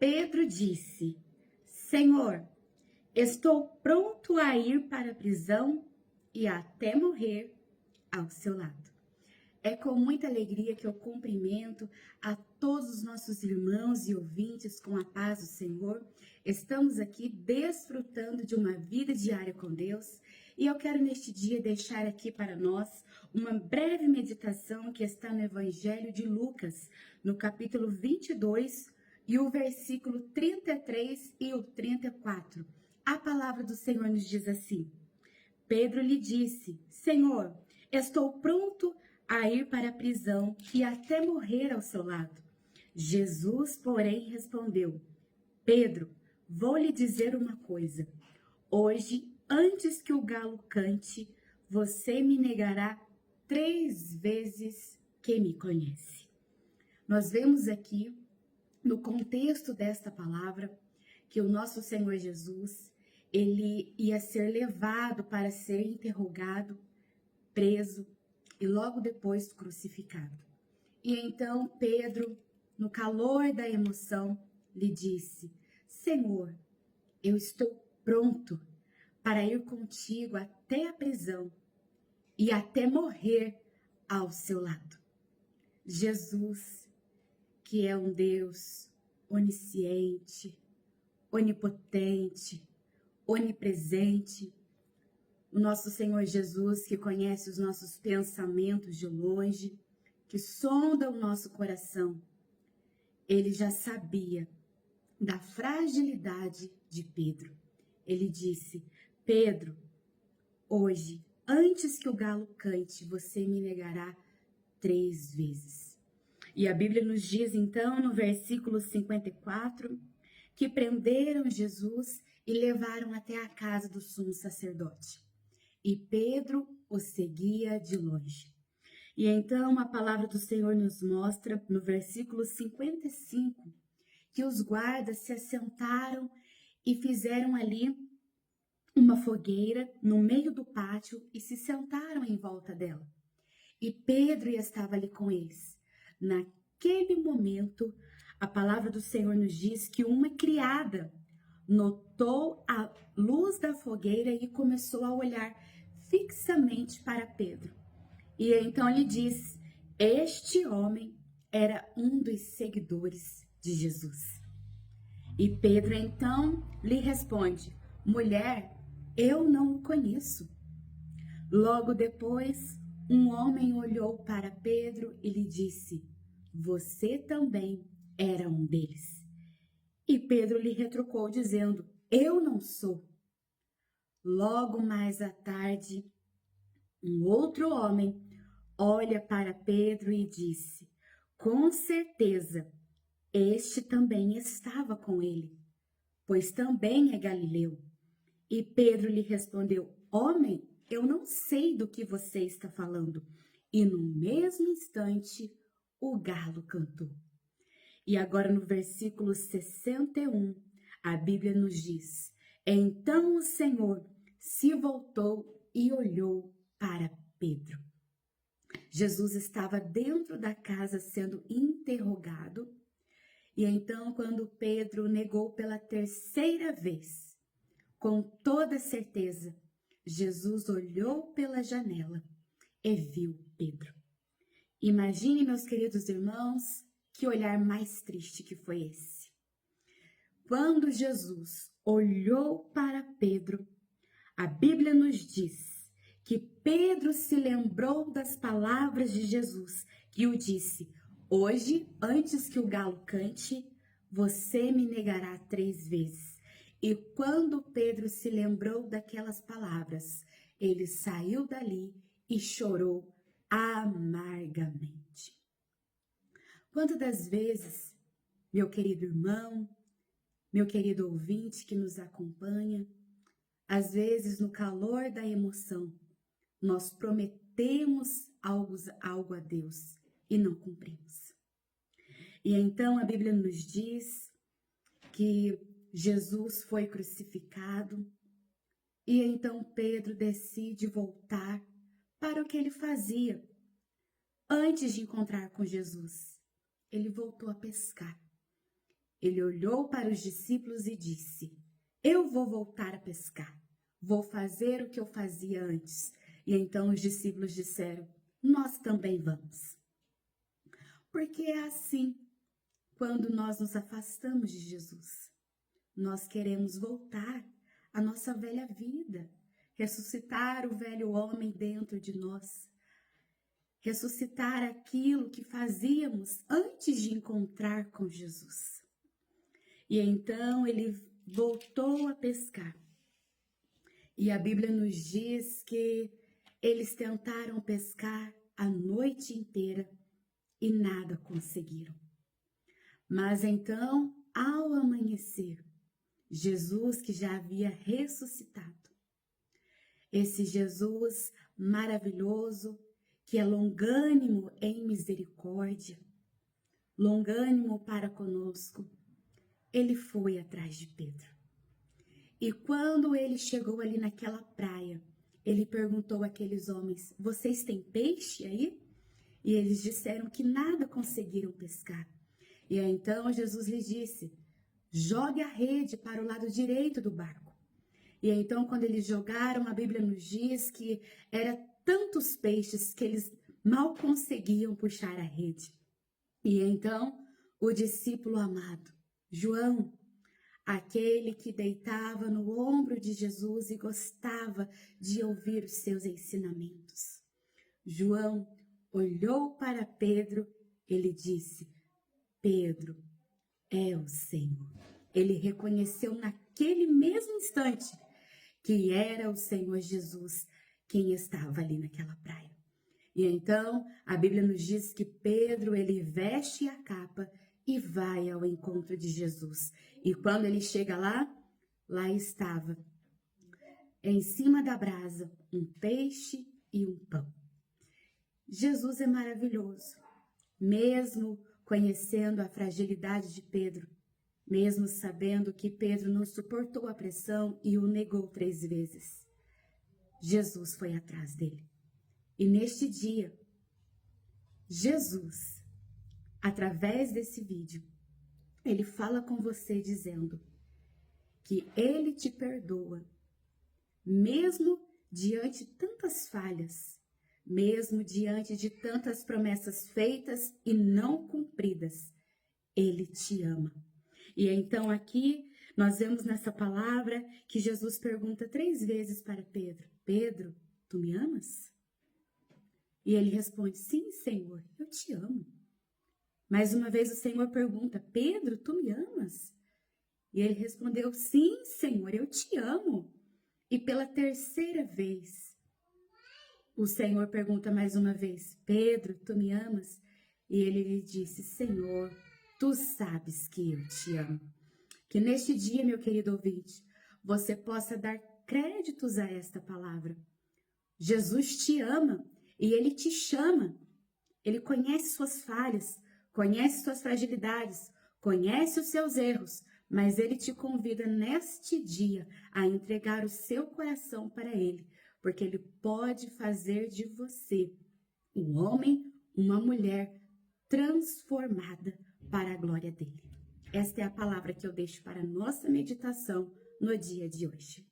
Pedro disse: Senhor, estou pronto a ir para a prisão e até morrer ao seu lado. É com muita alegria que eu cumprimento a todos os nossos irmãos e ouvintes com a paz do Senhor. Estamos aqui desfrutando de uma vida diária com Deus e eu quero neste dia deixar aqui para nós uma breve meditação que está no Evangelho de Lucas, no capítulo 22 e o versículo 33 e o 34. A palavra do Senhor nos diz assim: Pedro lhe disse: Senhor, estou pronto a ir para a prisão e até morrer ao seu lado. Jesus, porém, respondeu: Pedro, vou lhe dizer uma coisa. Hoje, antes que o galo cante, você me negará 3 vezes que me conhece. Nós vemos aqui, no contexto desta palavra, que o nosso Senhor Jesus, ele ia ser levado para ser interrogado, preso e logo depois crucificado. E então Pedro, no calor da emoção, lhe disse: Senhor, eu estou pronto para ir contigo até a prisão e até morrer ao seu lado. Jesus, que é um Deus onisciente, onipotente, onipresente, o nosso Senhor Jesus, que conhece os nossos pensamentos de longe, que sonda o nosso coração, ele já sabia da fragilidade de Pedro. Ele disse: Pedro, hoje, antes que o galo cante, você me negará 3 vezes. E a Bíblia nos diz então, no versículo 54, que prenderam Jesus e levaram até a casa do sumo sacerdote. E Pedro o seguia de longe. E então a palavra do Senhor nos mostra, no versículo 55, que os guardas se assentaram e fizeram ali uma fogueira no meio do pátio e se sentaram em volta dela. E Pedro estava ali com eles. Naquele momento, a palavra do Senhor nos diz que uma criada notou a luz da fogueira e começou a olhar fixamente para Pedro. E então lhe diz: este homem era um dos seguidores de Jesus. E Pedro então lhe responde: mulher, eu não o conheço. Logo depois, um homem olhou para Pedro e lhe disse: você também era um deles. E Pedro lhe retrucou, dizendo: eu não sou. Logo mais à tarde, um outro homem olha para Pedro e disse: com certeza, este também estava com ele, pois também é galileu. E Pedro lhe respondeu: homem, eu não sei do que você está falando. E no mesmo instante, o galo cantou. E agora no versículo 61, a Bíblia nos diz: então o Senhor se voltou e olhou para Pedro. Jesus estava dentro da casa sendo interrogado. E então, quando Pedro negou pela 3ª vez, com toda certeza, Jesus olhou pela janela e viu Pedro. Imagine, meus queridos irmãos, que olhar mais triste que foi esse. Quando Jesus olhou para Pedro, a Bíblia nos diz que Pedro se lembrou das palavras de Jesus, que o disse: hoje, antes que o galo cante, você me negará 3 vezes. E quando Pedro se lembrou daquelas palavras, ele saiu dali e chorou amargamente. Quantas das vezes, meu querido irmão, meu querido ouvinte que nos acompanha, às vezes no calor da emoção, nós prometemos algo a Deus e não cumprimos. E então a Bíblia nos diz que Jesus foi crucificado e então Pedro decide voltar para o que ele fazia antes de encontrar com Jesus. Ele voltou a pescar. ele olhou para os discípulos e disse: eu vou voltar a pescar. Vou fazer o que eu fazia antes. E então os discípulos disseram: nós também vamos. Porque é assim, quando nós nos afastamos de Jesus, nós queremos voltar à nossa velha vida, ressuscitar o velho homem dentro de nós, ressuscitar aquilo que fazíamos antes de encontrar com Jesus. E então ele voltou a pescar. E a Bíblia nos diz que eles tentaram pescar a noite inteira e nada conseguiram. Mas então, ao amanhecer, Jesus, que já havia ressuscitado, esse Jesus maravilhoso, que é longânimo em misericórdia, longânimo para conosco, ele foi atrás de Pedro. E quando ele chegou ali naquela praia, ele perguntou àqueles homens: vocês têm peixe aí? E eles disseram que nada conseguiram pescar. E aí, então Jesus lhes disse: jogue a rede para o lado direito do barco. E aí, então, quando eles jogaram, a Bíblia nos diz que era tantos peixes que eles mal conseguiam puxar a rede. E então, o discípulo amado, João, aquele que deitava no ombro de Jesus e gostava de ouvir os seus ensinamentos, João olhou para Pedro, ele disse: Pedro, é o Senhor. Ele reconheceu naquele mesmo instante que era o Senhor Jesus quem estava ali naquela praia. E então a Bíblia nos diz que Pedro, ele veste a capa e vai ao encontro de Jesus. E quando ele chega lá estava, em cima da brasa, um peixe e um pão. Jesus é maravilhoso, mesmo conhecendo a fragilidade de Pedro, mesmo sabendo que Pedro não suportou a pressão e o negou 3 vezes. Jesus foi atrás dele. E neste dia, Jesus, através desse vídeo, ele fala com você dizendo que ele te perdoa, mesmo diante de tantas falhas, mesmo diante de tantas promessas feitas e não cumpridas, ele te ama. E então aqui nós vemos nessa palavra que Jesus pergunta 3 vezes para Pedro: Pedro, tu me amas? E ele responde: sim, Senhor, eu te amo. Mais uma vez o Senhor pergunta: Pedro, tu me amas? E ele respondeu: sim, Senhor, eu te amo. E pela 3ª vez, o Senhor pergunta mais uma vez: Pedro, tu me amas? E ele lhe disse: Senhor, tu sabes que eu te amo. Que neste dia, meu querido ouvinte, você possa dar créditos a esta palavra. Jesus te ama e ele te chama. Ele conhece suas falhas, conhece suas fragilidades, conhece os seus erros, mas ele te convida neste dia a entregar o seu coração para ele, porque ele pode fazer de você um homem, uma mulher transformada para a glória dele. Esta é a palavra que eu deixo para a nossa meditação no dia de hoje.